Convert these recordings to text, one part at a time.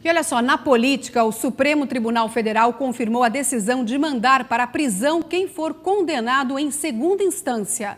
E olha só, na política, o Supremo Tribunal Federal confirmou a decisão de mandar para a prisão quem for condenado em segunda instância.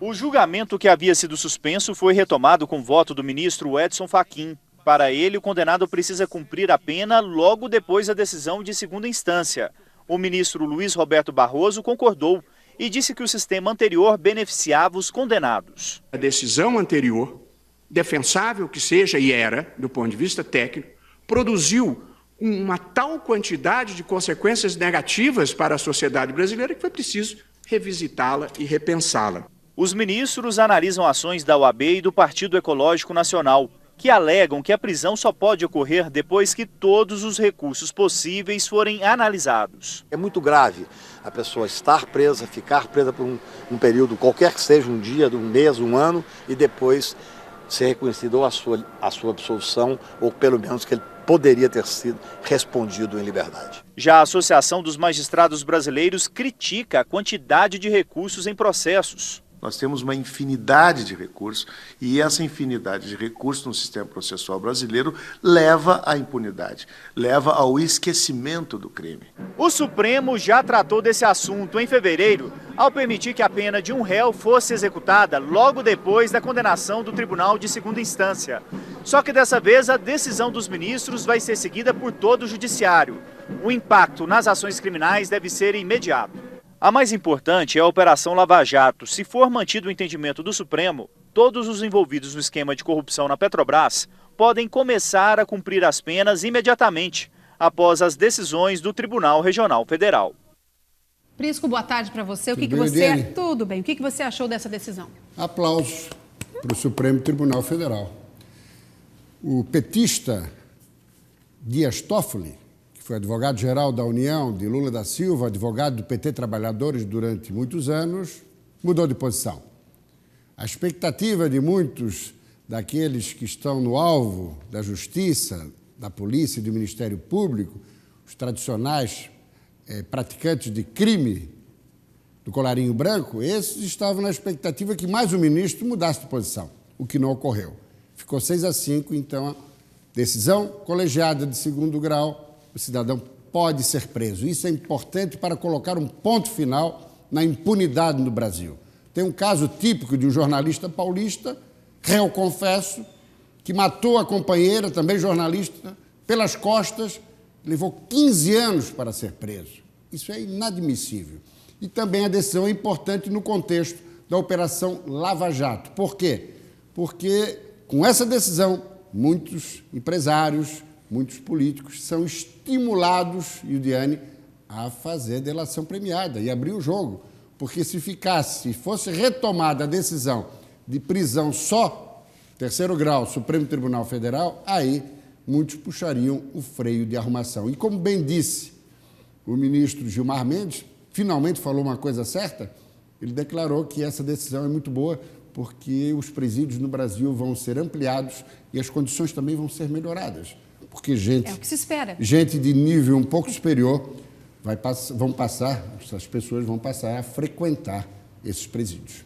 O julgamento que havia sido suspenso foi retomado com voto do ministro Edson Fachin. Para ele, o condenado precisa cumprir a pena logo depois da decisão de segunda instância. O ministro Luiz Roberto Barroso concordou e disse que o sistema anterior beneficiava os condenados. A decisão anterior, defensável que seja e era, do ponto de vista técnico, produziu uma tal quantidade de consequências negativas para a sociedade brasileira que foi preciso revisitá-la e repensá-la. Os ministros analisam ações da OAB e do Partido Ecológico Nacional, que alegam que a prisão só pode ocorrer depois que todos os recursos possíveis forem analisados. É muito grave a pessoa estar presa, ficar presa por um período, qualquer que seja, um dia, um mês, um ano, e depois ser reconhecido ou a sua absolvição, ou pelo menos que ele poderia ter sido respondido em liberdade. Já a Associação dos Magistrados Brasileiros critica a quantidade de recursos em processos. Nós temos uma infinidade de recursos e essa infinidade de recursos no sistema processual brasileiro leva à impunidade, leva ao esquecimento do crime. O Supremo já tratou desse assunto em fevereiro, ao permitir que a pena de um réu fosse executada logo depois da condenação do Tribunal de Segunda Instância. Só que dessa vez a decisão dos ministros vai ser seguida por todo o judiciário. O impacto nas ações criminais deve ser imediato. A mais importante é a Operação Lava Jato. Se for mantido o entendimento do Supremo, todos os envolvidos no esquema de corrupção na Petrobras podem começar a cumprir as penas imediatamente, após as decisões do Tribunal Regional Federal. Prisco, boa tarde para você. Tudo bem. O que você achou dessa decisão? Aplausos para o Supremo Tribunal Federal. O petista Dias Toffoli, que foi advogado-geral da União de Lula da Silva, advogado do PT Trabalhadores durante muitos anos, mudou de posição. A expectativa de muitos daqueles que estão no alvo da Justiça, da Polícia e do Ministério Público, os tradicionais praticantes de crime do colarinho branco, esses estavam na expectativa que mais um ministro mudasse de posição, o que não ocorreu. Ficou 6-5, então, a decisão colegiada de segundo grau, o cidadão pode ser preso. Isso é importante para colocar um ponto final na impunidade no Brasil. Tem um caso típico de um jornalista paulista, réu confesso, que matou a companheira, também jornalista, pelas costas, levou 15 anos para ser preso. Isso é inadmissível. E também a decisão é importante no contexto da Operação Lava Jato. Por quê? Porque com essa decisão, muitos empresários, muitos políticos são estimulados, Yudiane, a fazer delação premiada e abrir o jogo. Porque se fosse retomada a decisão de prisão só, terceiro grau, Supremo Tribunal Federal, aí muitos puxariam o freio de arrumação. E como bem disse o ministro Gilmar Mendes, finalmente falou uma coisa certa, ele declarou que essa decisão é muito boa porque os presídios no Brasil vão ser ampliados e as condições também vão ser melhoradas. Porque é o que se espera. Gente de nível um pouco superior essas pessoas vão passar a frequentar esses presídios.